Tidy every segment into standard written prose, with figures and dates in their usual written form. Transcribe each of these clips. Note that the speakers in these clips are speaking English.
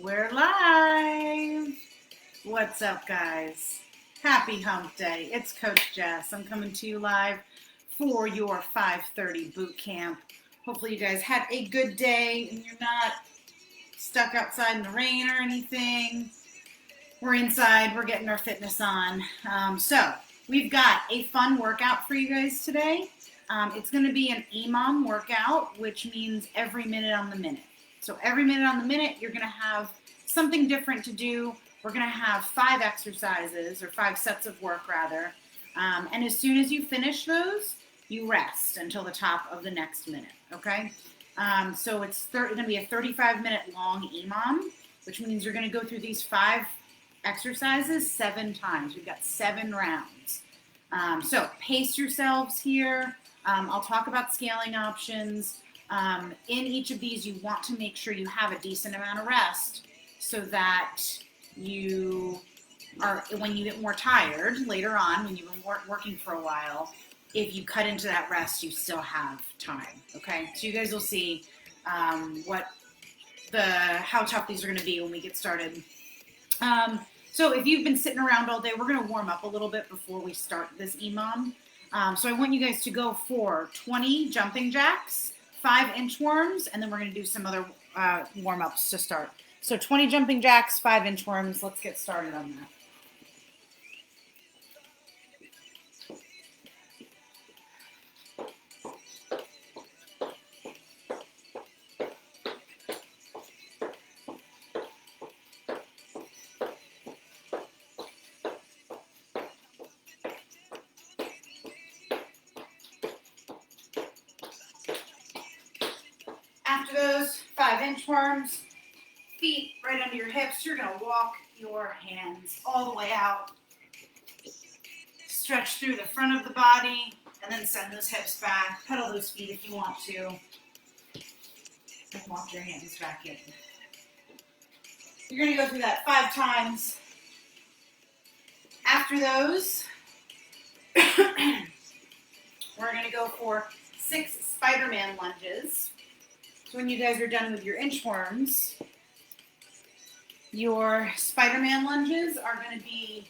We're live. What's up, guys? Happy hump day. It's Coach Jess. I'm coming to you live for your 5:30 boot camp. Hopefully you guys had a good day and you're not stuck outside in the rain or anything. We're inside. We're getting our fitness on. So we've got a fun workout for you guys today. It's going to be an EMOM workout, which means every minute on the minute. So every minute on the minute, you're going to have something different to do. We're going to have 5 exercises, or 5 sets of work, rather. And as soon as you finish those, you rest until the top of the next minute, okay? So it's going to be a 35-minute long EMOM, which means you're going to go through these 5 exercises 7 times. We've got 7 rounds. So pace yourselves here. I'll talk about scaling options. In each of these, you want to make sure you have a decent amount of rest so that you are, when you get more tired later on, when you've been working for a while, if you cut into that rest, you still have time, okay? So you guys will see how tough these are going to be when we get started. So if you've been sitting around all day, we're going to warm up a little bit before we start this EMOM. So I want you guys to go for 20 jumping jacks, 5 inchworms, and then we're going to do some other warm-ups to start. So 20 jumping jacks, 5 inchworms. Let's get started on that. After those 5 inchworms, feet right under your hips, you're going to walk your hands all the way out. Stretch through the front of the body, and then send those hips back. Pedal those feet if you want to. And walk your hands back in. You're going to go through that 5 times. After those, we're going to go for 6 Spider-Man lunges. So when you guys are done with your inchworms, your Spider-Man lunges are going to be,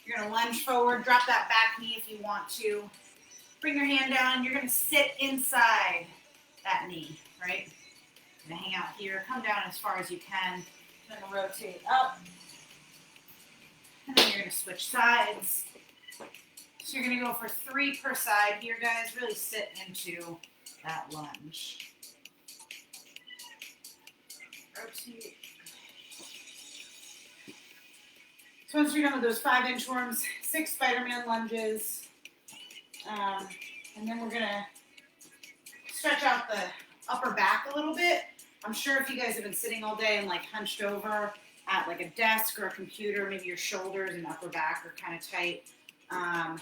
you're going to lunge forward, drop that back knee if you want to. Bring your hand down, and you're going to sit inside that knee, right? You're going to hang out here, come down as far as you can, then rotate up. And then you're going to switch sides. So you're going to go for 3 per side here, guys. Really sit into that lunge. Rotate. So once you're done with those 5 inchworms, 6 Spider-Man lunges, and then we're going to stretch out the upper back a little bit. I'm sure if you guys have been sitting all day and like hunched over at like a desk or a computer, maybe your shoulders and upper back are kind of tight.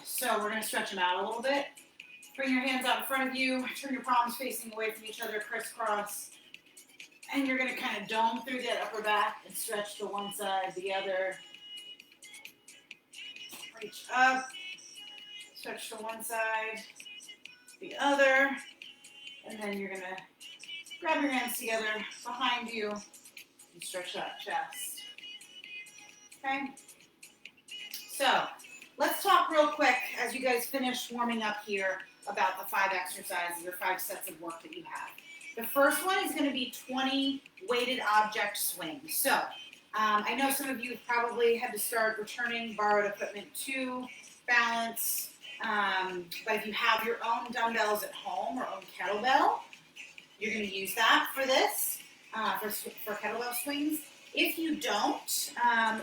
So we're going to stretch them out a little bit. Bring your hands out in front of you. Turn your palms facing away from each other, crisscross. And you're going to kind of dome through that upper back and stretch to one side, the other. Reach up, stretch to one side, the other, and then you're going to grab your hands together behind you and stretch that chest. Okay? So, let's talk real quick as you guys finish warming up here about the 5 exercises or 5 sets of work that you have. The first one is going to be 20 weighted object swings. So, I know some of you probably had to start returning borrowed equipment to balance, but if you have your own dumbbells at home or own kettlebell, you're going to use that for this, for kettlebell swings. If you don't,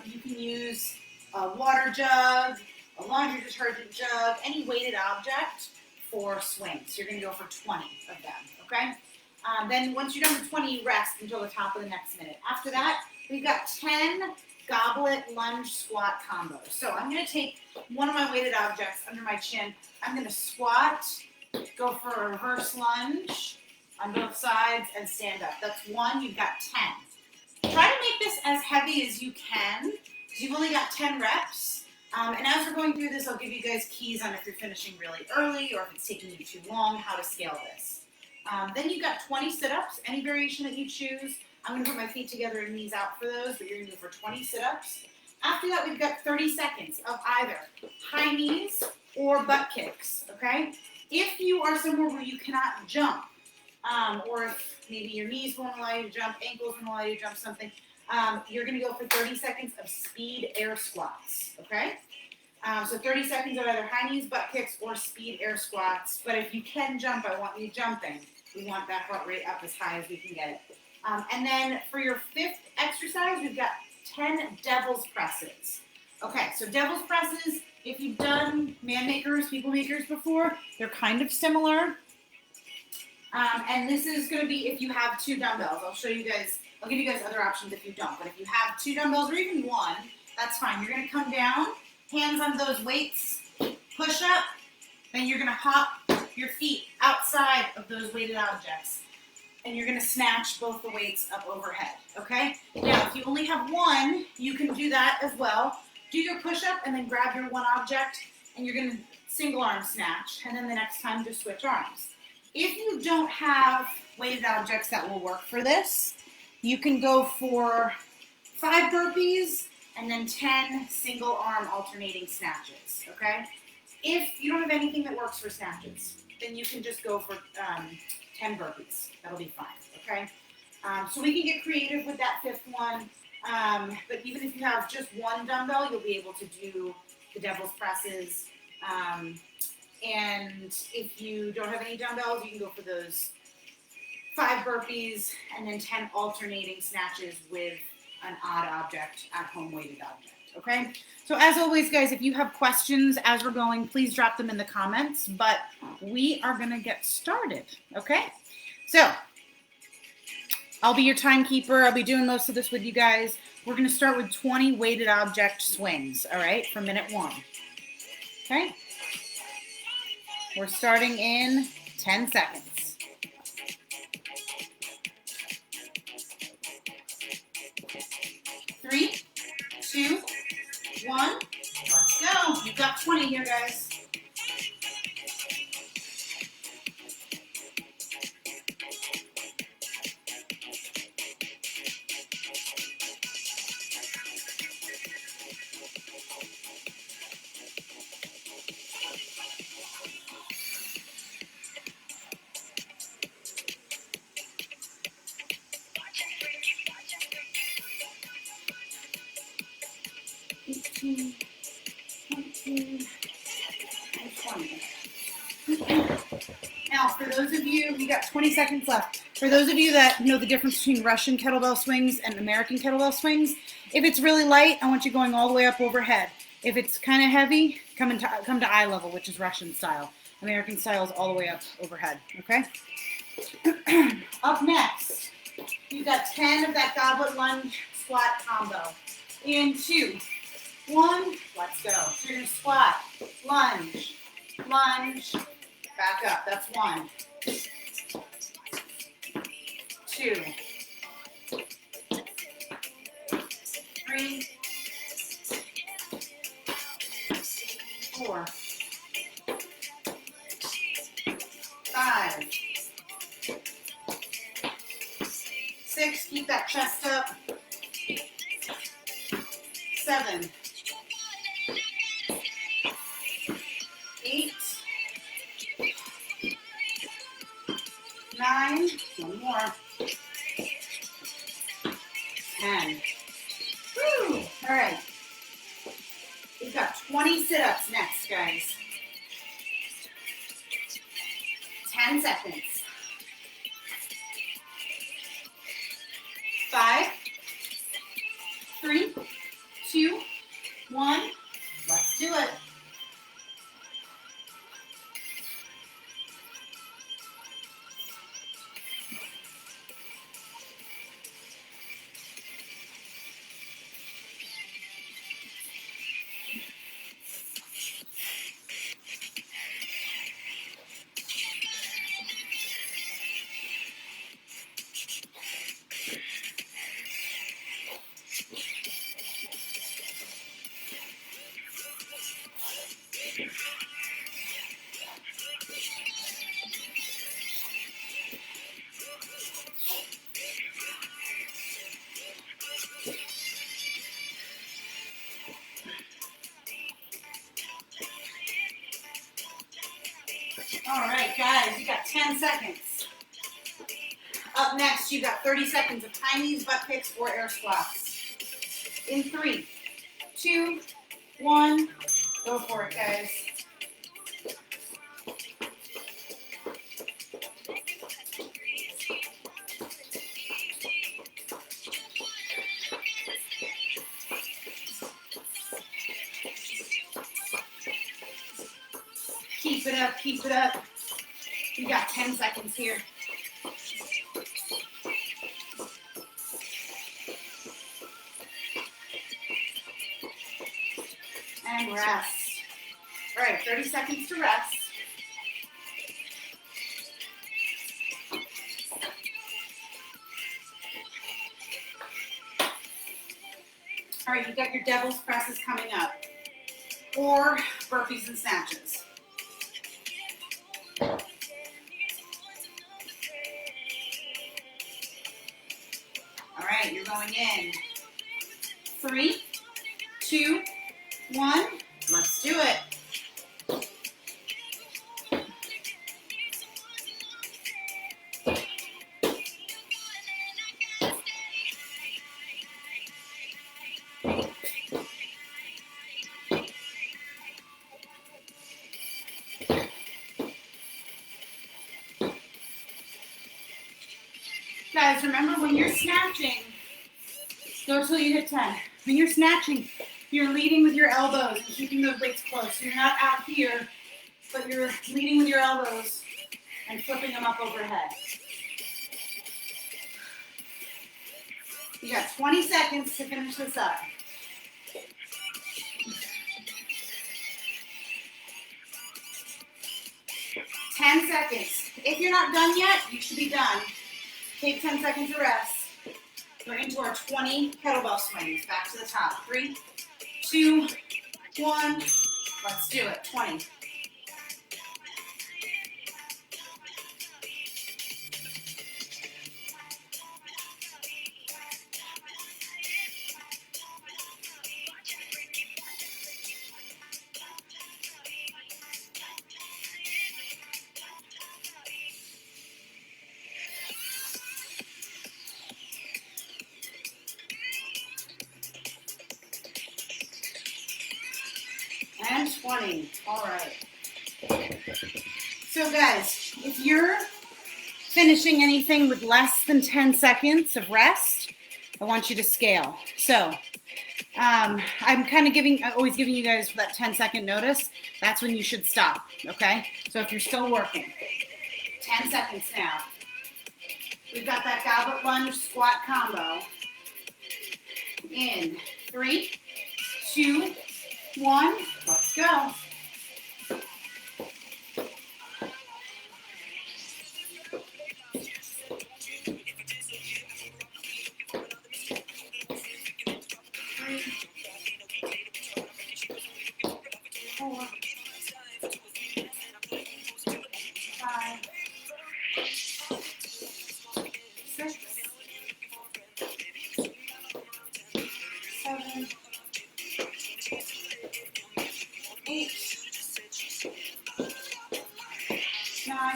you can use a water jug, a laundry detergent jug, any weighted object for swings. You're going to go for 20 of them, okay? Then once you're done with 20, you rest until the top of the next minute. After that, we've got 10 goblet lunge squat combos. So I'm going to take one of my weighted objects under my chin. I'm going to squat, go for a reverse lunge on both sides, and stand up. That's 1. You've got 10. Try to make this as heavy as you can because you've only got 10 reps. And as we're going through this, I'll give you guys keys on if you're finishing really early or if it's taking you too long, how to scale this. Then you've got 20 sit-ups, any variation that you choose. I'm gonna put my feet together and knees out for those, but you're gonna go for 20 sit-ups. After that, we've got 30 seconds of either high knees or butt kicks, okay? If you are somewhere where you cannot jump, or if maybe your knees won't allow you to jump, ankles won't allow you to jump, something, you're gonna go for 30 seconds of speed air squats, okay? So 30 seconds of either high knees, butt kicks, or speed air squats. But if you can jump, I want you jumping. We want that heart rate up as high as we can get it. And then for your fifth exercise, we've got 10 devil's presses. Okay, so devil's presses, if you've done man makers, people makers before, they're kind of similar. And this is going to be if you have 2 dumbbells. I'll show you guys, I'll give you guys other options if you don't. But if you have 2 dumbbells or even 1, that's fine. You're going to come down, hands on those weights, push up, then you're going to hop your feet outside of those weighted objects. And you're going to snatch both the weights up overhead, okay? Now, if you only have 1, you can do that as well. Do your push-up and then grab your 1 object, and you're going to single arm snatch, and then the next time just switch arms. If you don't have weighted objects that will work for this, you can go for 5 burpees and then 10 single arm alternating snatches, okay? If you don't have anything that works for snatches, then you can just go for 10 burpees. That'll be fine, okay? So we can get creative with that 5th one, but even if you have just 1 dumbbell, you'll be able to do the devil's presses. And if you don't have any dumbbells, you can go for those 5 burpees and then 10 alternating snatches with an odd object, at-home weighted object, okay? So as always, guys, if you have questions as we're going, please drop them in the comments, but we are gonna get started, okay? So, I'll be your timekeeper. I'll be doing most of this with you guys. We're gonna start with 20 weighted object swings, all right, for minute 1, okay? We're starting in 10 seconds. 3, 2, 1, let's go. You've got 20 here, guys. Now, for those of you, we got 20 seconds left. For those of you that know the difference between Russian kettlebell swings and American kettlebell swings, if it's really light, I want you going all the way up overhead. If it's kind of heavy, come to eye level, which is Russian style. American style is all the way up overhead, okay? Up next, you've got 10 of that goblet lunge squat combo. In 2, 1, let's go. So you're going to squat, lunge, lunge, back up. That's 1, 2, 3, 4, 5, 6, keep that chest up. 7, 8, 9, 1 more, 10. Woo! All right. We've got 20 sit-ups next, guys. 10 seconds. 5, 3, 2, 1. Let's do it. All right, guys, you got 10 seconds. Up next, you got 30 seconds of high knees, butt kicks, or air squats. In 3, 2, 1, go for it, guys. Keep it up, keep it up. You got 10 seconds here. And rest. All right, 30 seconds to rest. All right, you got your devil's presses coming up, or burpees and snatches. All right, you're going in. 3, 2, 1, let's do it. Guys, remember when you're snatching, go till you hit 10. When you're snatching, you're leading with your elbows and keeping those weights close. So you're not out here, but you're leading with your elbows and flipping them up overhead. You got 20 seconds to finish this up. Ten seconds. If you're not done yet, you should be done. Take 10 seconds to rest. We're into our 20 kettlebell swings. Back to the top. 3, 2, 1. Let's do it. 20. And 20. All right. So guys, if you're finishing anything with less than 10 seconds of rest, I want you to scale. So I'm always giving you guys that 10-second notice. That's when you should stop, okay? So if you're still working, 10 seconds now. We've got that goblet lunge squat combo. In 3, 2, 1, let's go.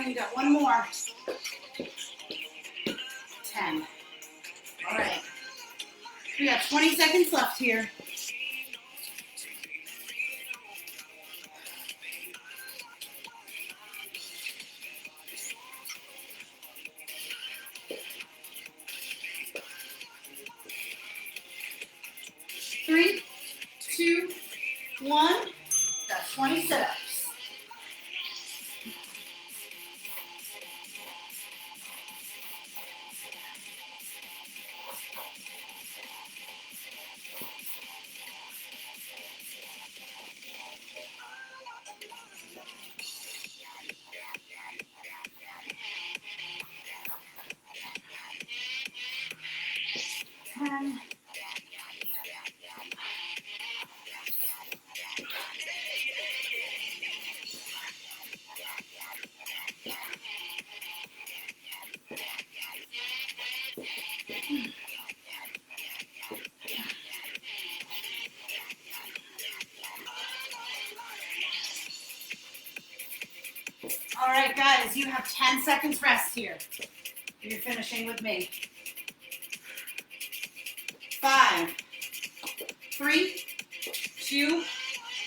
You got one more. 10. All right. We got 20 seconds left here. Three, 2, 1. That's 20 sit-ups. All right, guys, you have 10 seconds rest here. You're finishing with me. 5, 3, 2,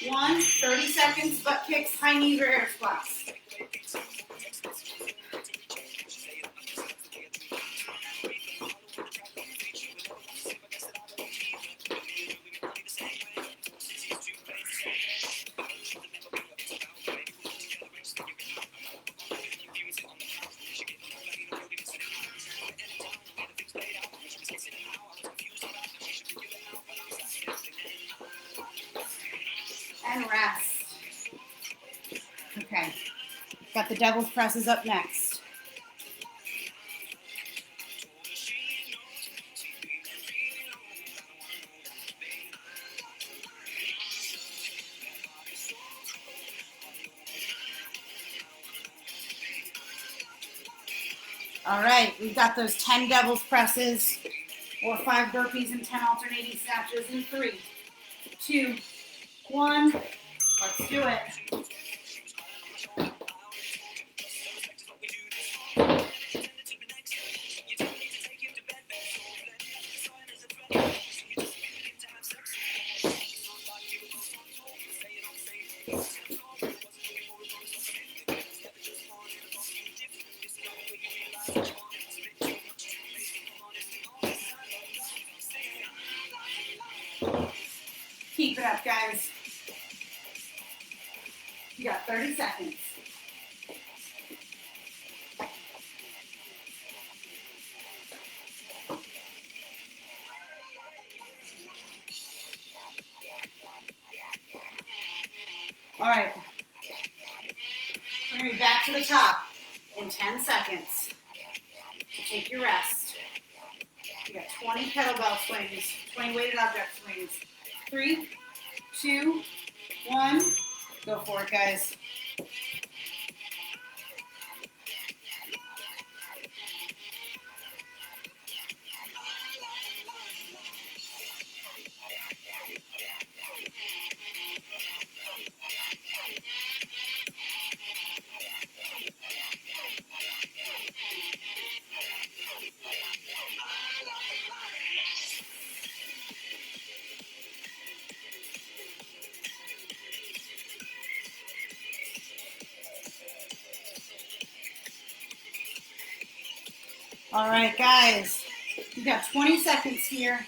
1. 30 seconds, butt kicks, high knees, or air squats. And rest. Okay, got the devil's presses up next. All right, we've got those 10 devil's presses or 5 burpees and 10 alternating snatches in 3, 2, 1. Let's do it. Keep it up, guys. You got 30 seconds. All right. We're going to be back to the top in 10 seconds. So take your rest. You got 20 kettlebell swings, 20 weighted object swings. 3, 2, 1. Go for it, guys. All right, guys, you got 20 seconds here.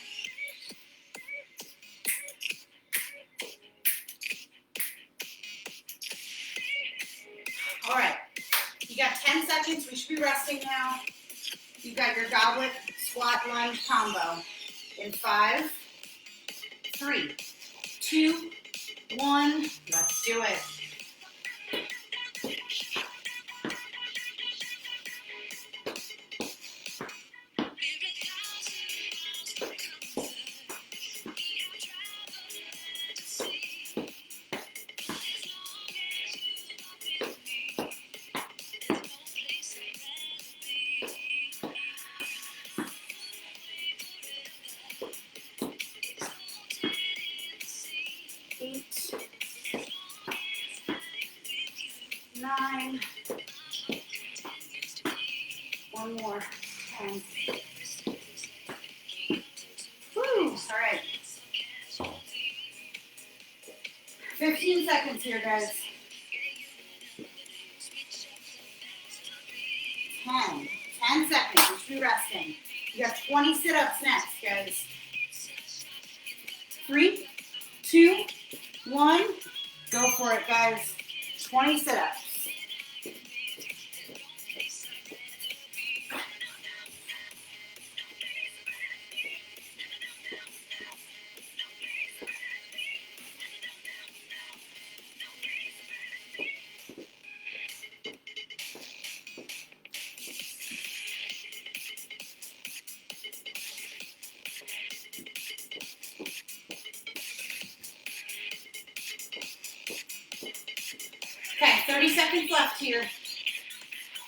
All right, you got 10 seconds. We should be resting now. You got your goblet squat lunge combo in 5, 3, 2, 1. Let's do it. Nine. One more. 10. Woo! All right. 15 seconds here, guys. 10. 10 seconds. You should be resting. You got 20 sit-ups next, guys. 3, 2, 1. Go for it, guys. 20 sit-ups. Okay, 30 seconds left here.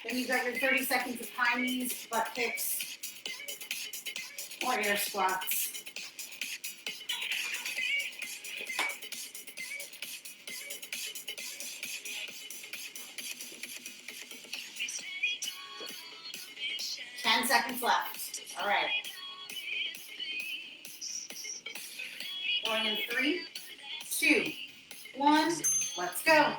Then you've got your 30 seconds of high knees, butt kicks, or air squats. 10 seconds left. All right. Going in 3, 2, 1. Let's go.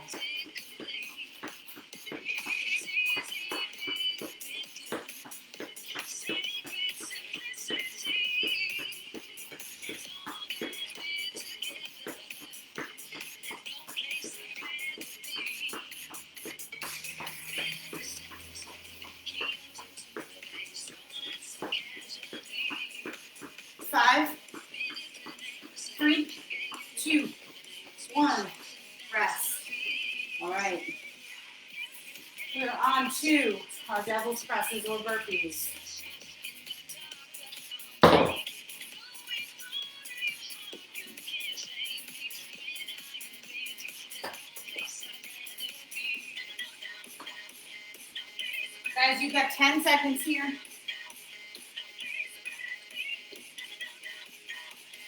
5, 3, 2, 1. Rest. All right. We're on to our devil's presses or burpees. Guys, you've got 10 seconds here.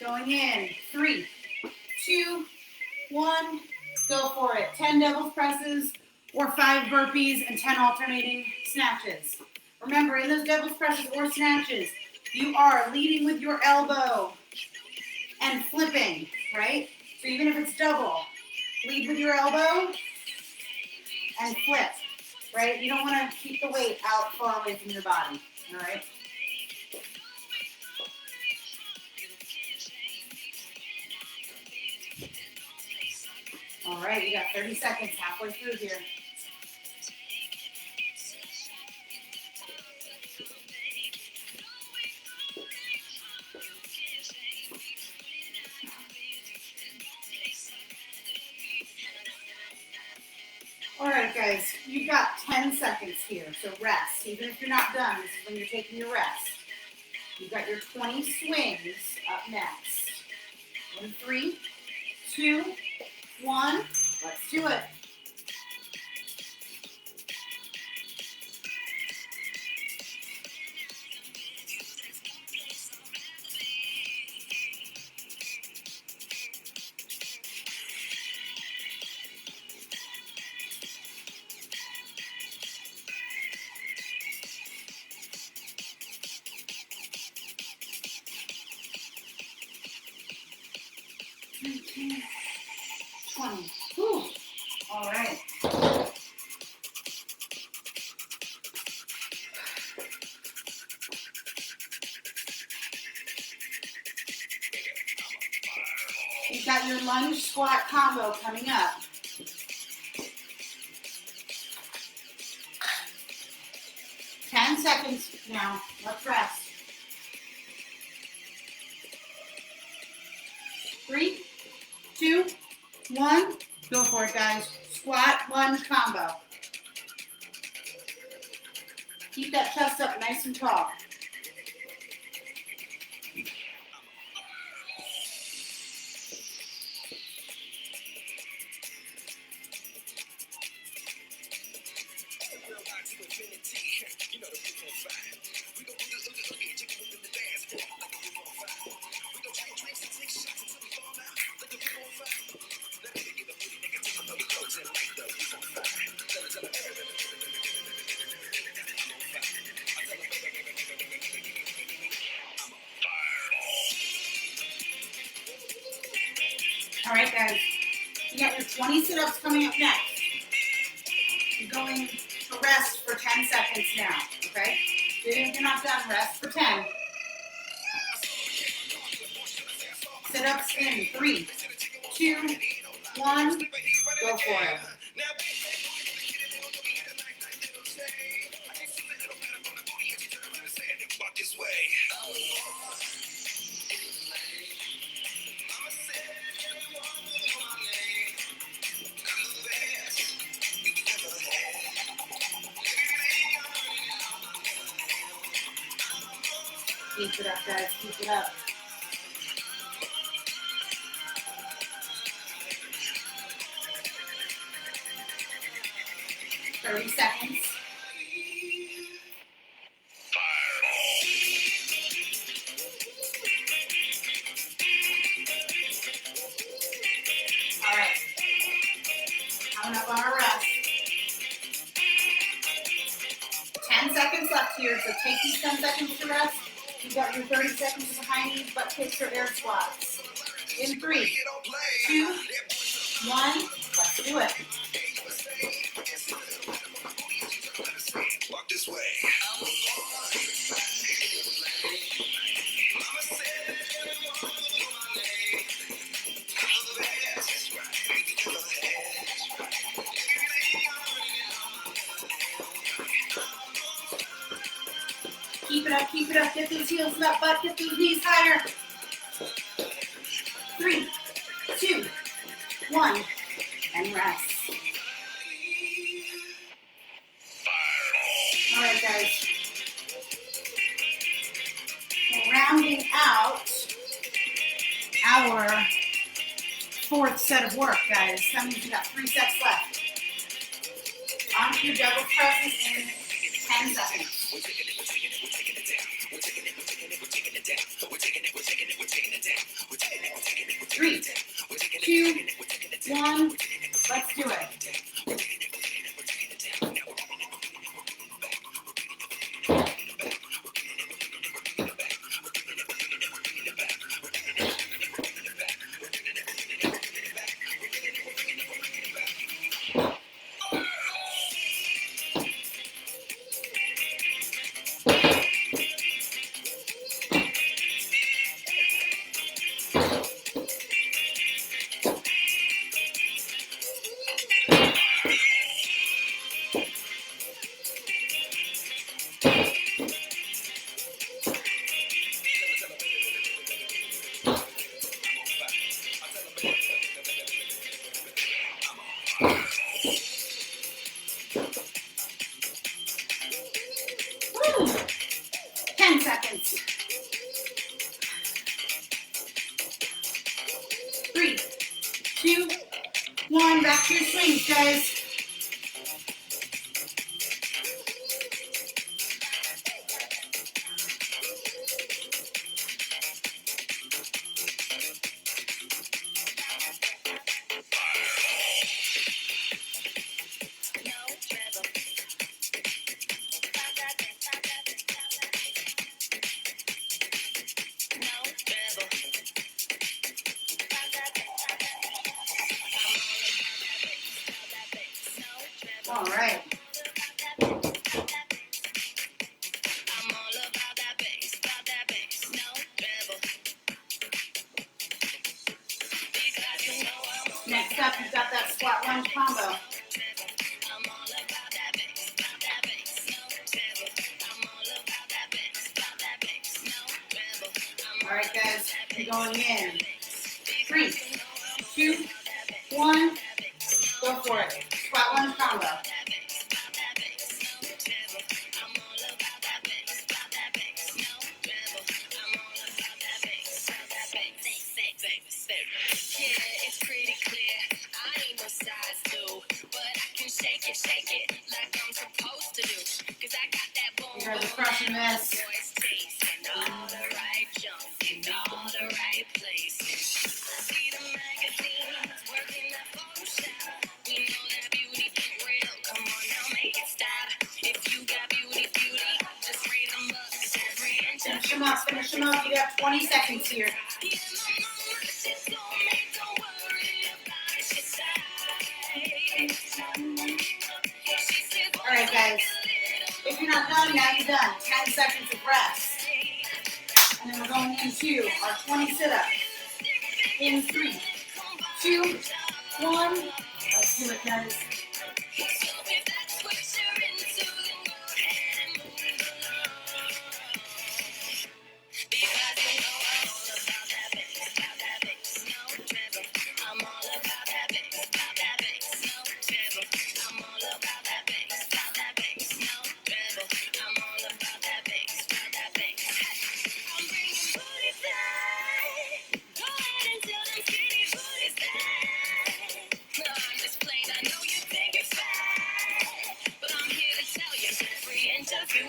Going in, 3, 2, 1. Go for it. 10 devil's presses or 5 burpees and 10 alternating snatches. Remember, in those devil's presses or snatches, you are leading with your elbow and flipping, right? So even if it's double, lead with your elbow and flip, right? You don't want to keep the weight out far away from your body, all right? All right, you got 30 seconds, halfway through here. All right, guys, you've got 10 seconds here, so rest. Even if you're not done, this is when you're taking your rest. You've got your 20 swings up next. In 3, 2, 1, let's do it. Nineteen, 20. Whew. All right. You've got your lunge squat combo coming up. Ten seconds now. Let's rest. 3, 2, 1. Go for it, guys. Squat, lunge combo. Keep that chest up nice and tall. All right, guys. You got your 20 sit-ups coming up next. You're going to rest for 10 seconds now, okay? Even if you're not done, rest for 10. Sit-ups in 3, 2, 1. Go for it. Keep it up, guys. Keep it up. Thirty seconds. All right. Coming up on our rest. 10 seconds left here, so take these 10 seconds to rest. You got your 30 seconds of high knees, butt kicks, or air squats. In 3, 2, 1, let's do it. Walk this way. Keep it up, get those heels in that butt, get those knees higher. 3, 2, 1, and rest. All right, guys. We're rounding out our 4th set of work, guys. That means we got 3 sets left. On to your double presses in 10 seconds. 3, 2, 1, let's do it. Woo. 10 seconds. 3, 2, 1, back to your swings, guys. All right. Next up, you've got that squat lunge combo. All right, guys, we're going in. 3, 2, 1, go for it. Squat lunge combo. You guys are crushing this. Finish them up. You got 20 seconds here. All right, guys. If you're not done, now you're done. 10 seconds of rest. And then we're going into our 20 sit-ups. In 3, 2, 1. Let's do it, guys.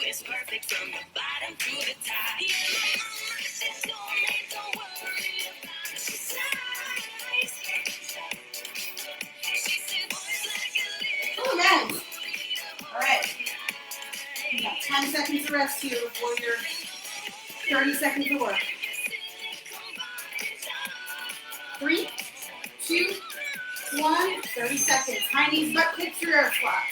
It's perfect from the bottom to the top. Don't worry about the size. Oh, nice. All right. We got 10 seconds to rest here before your 30 seconds to work. 3, 2, 1, 30 seconds. High knees, butt kicks, or air squats.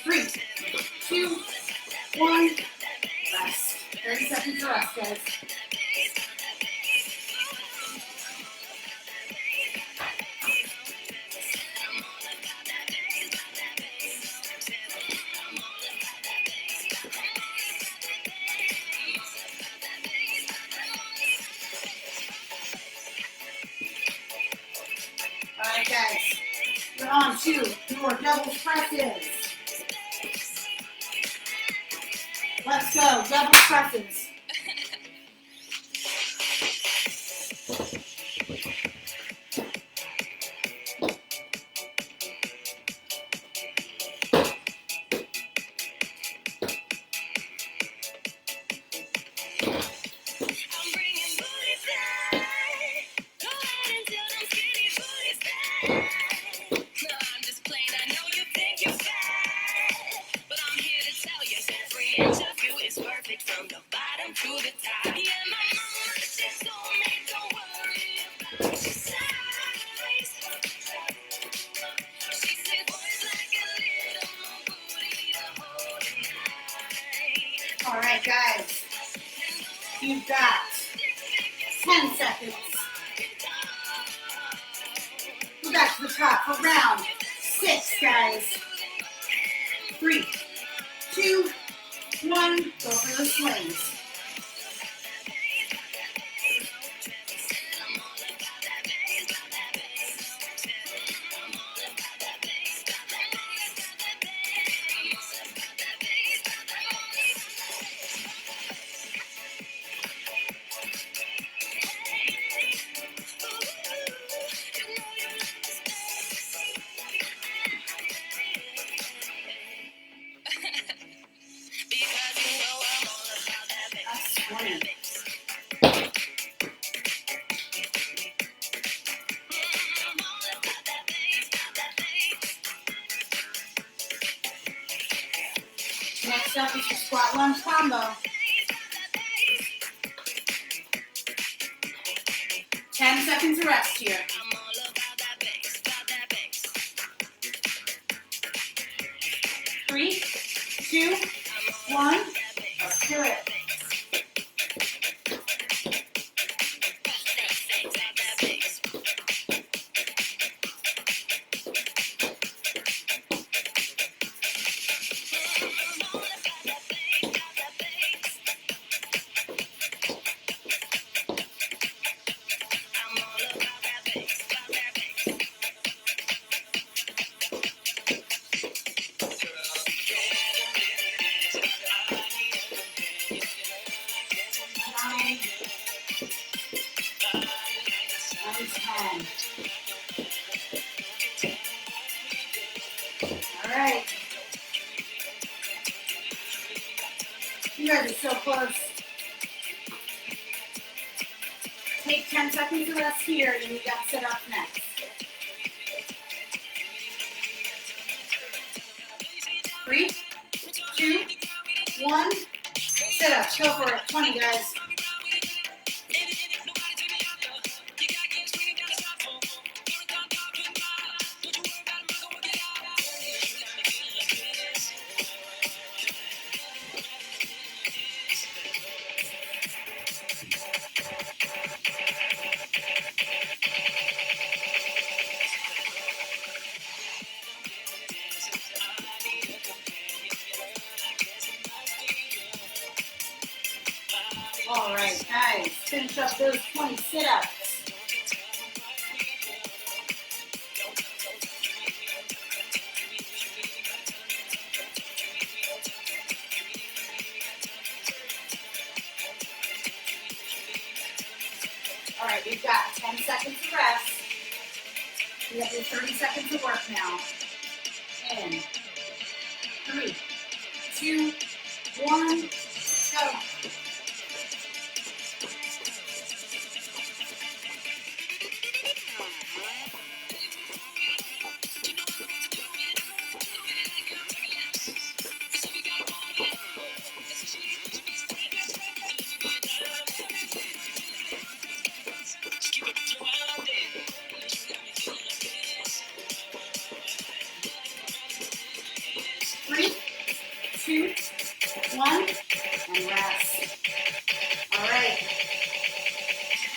Three, two, one, rest. 30 seconds to rest, guys. All right, guys. You're on to your double presses. Let's go, double presses. All right, guys. You've got 10 seconds. Go back to the top for round 6, guys. 3, 2, 1. Go for the swings. Next up is your squat lunge combo. 10 seconds of rest here. 3, 2, 1. Let's do it. Alright. You guys are so close. Take 10 seconds to rest here, and we got sit up next. Three, 2, 1. Sit up. Go for it. 20, guys. All right, guys, finish up those 20 sit-ups. All right, You've got 10 seconds to rest. You have your 30 seconds to work now. In 3, 2, 1, go. Three, 2, 1, and rest. All right.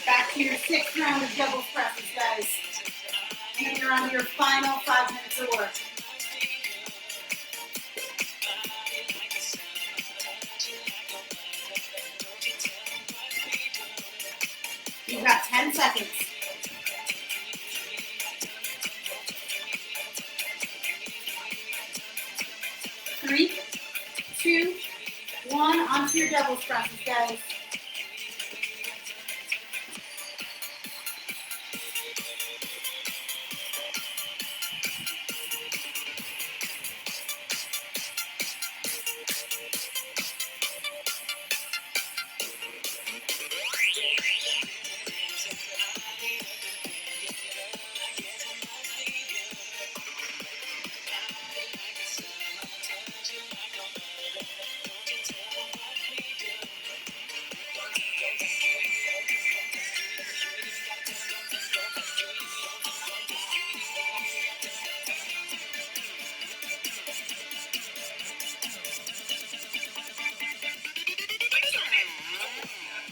Back to your 6th round of double presses, guys. And then you're on to your final 5 minutes of work. You've got 10 seconds. 3, 2, 1, onto your double presses, guys.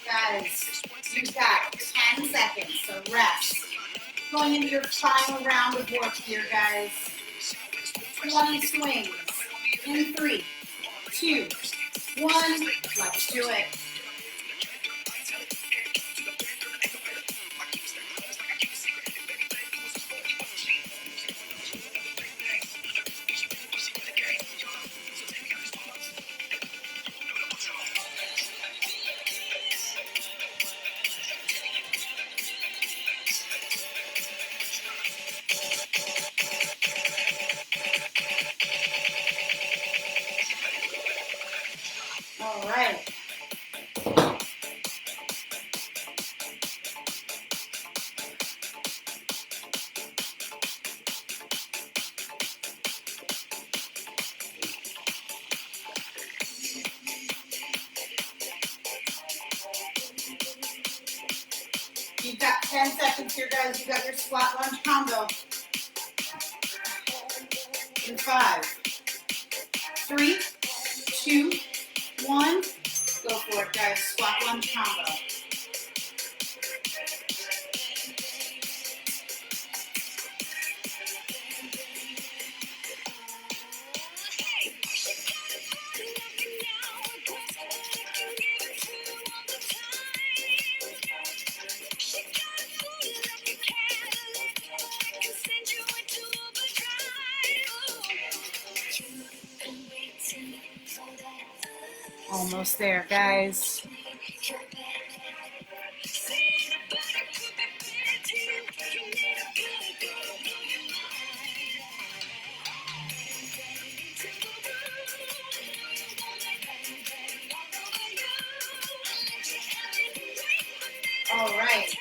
Guys, you've got 10 seconds, so rest. Going into your final round of work here, guys. 20 swings. In 3, 2, 1. Let's do it. All right. You've got 10 seconds here, guys. You've got your squat lunge combo. In 5, 3, 2, 1. Go for it, guys. Squat lunge combo. Almost there, guys. All right.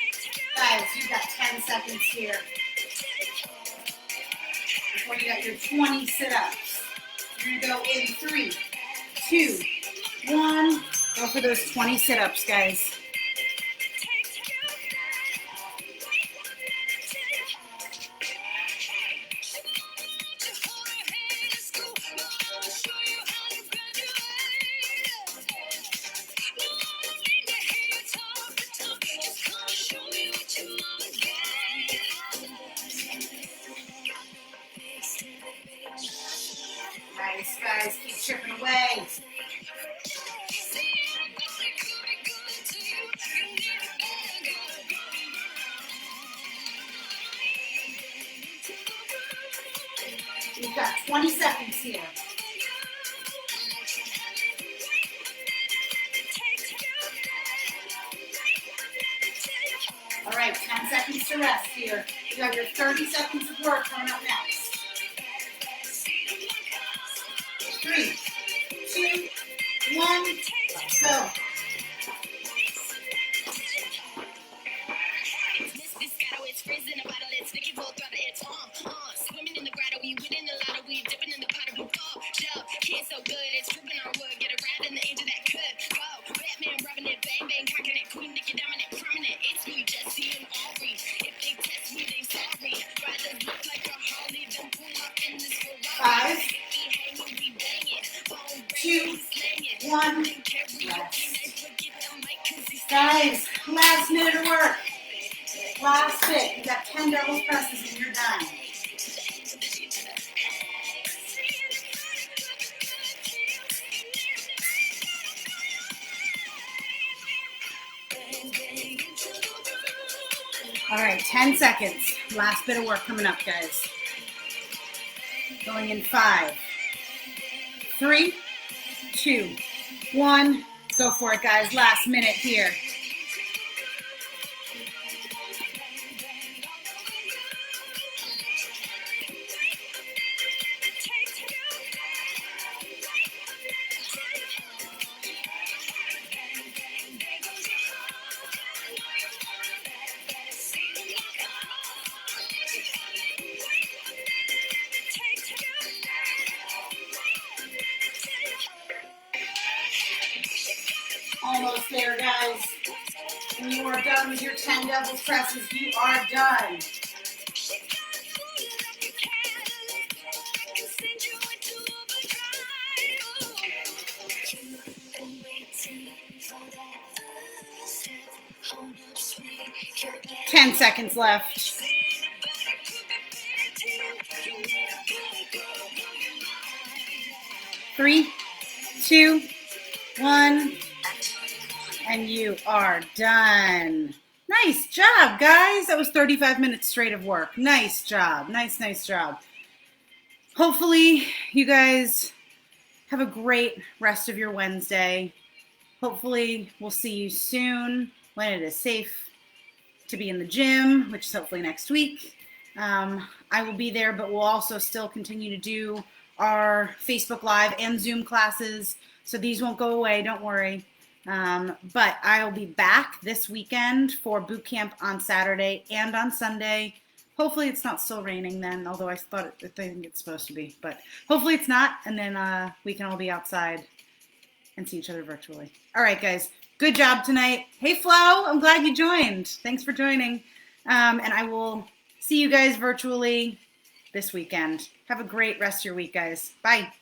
Guys, you've got 10 seconds here. Before you got your 20 sit-ups. You're going to go in 3, 2, 1. Go for those 20 sit-ups, guys. Nice, guys. Keep chipping away. You've got 20 seconds here. All right, seconds to rest here. You have your 30 seconds of work coming up next. 3, 2, 1, go. Swimming in the grotto, we winning a lot of weed, dipping in the pot of ball. Can't so good, it's dripping on wood. Get a ride in the edge of that cut. Whoa, Batman rubbing it, bang bang, cocking it, Queen Nicki dominant, prominent. It's me, Jesse and Aubrey. If they test me, they sorry. Riders look like a Harley, then pull up in this Ferrari. 5, 2, 1. Guys, last minute of work. Last bit. You got 10 double presses and you're done. All right, 10 seconds. Last bit of work coming up, guys. Going in 5, 3, 2, 1. Go for it, guys. Last minute here. Almost there, guys. When you are done with your 10 double presses, you are done. Ten seconds left. 3, 2, 1. And you are done. Nice job, guys. That was 35 minutes straight of work. Nice job. Nice job. Hopefully, you guys have a great rest of your Wednesday. Hopefully, we'll see you soon when it is safe to be in the gym, which is hopefully next week. I will be there, but we'll also still continue to do our Facebook Live and Zoom classes. So these won't go away. Don't worry. But I'll be back this weekend for boot camp on Saturday and on Sunday. Hopefully it's not still raining then, although I think it's supposed to be, but hopefully it's not. And then, we can all be outside and see each other virtually. All right, guys, good job tonight. Hey Flo, I'm glad you joined. Thanks for joining. And I will see you guys virtually this weekend. Have a great rest of your week, guys. Bye.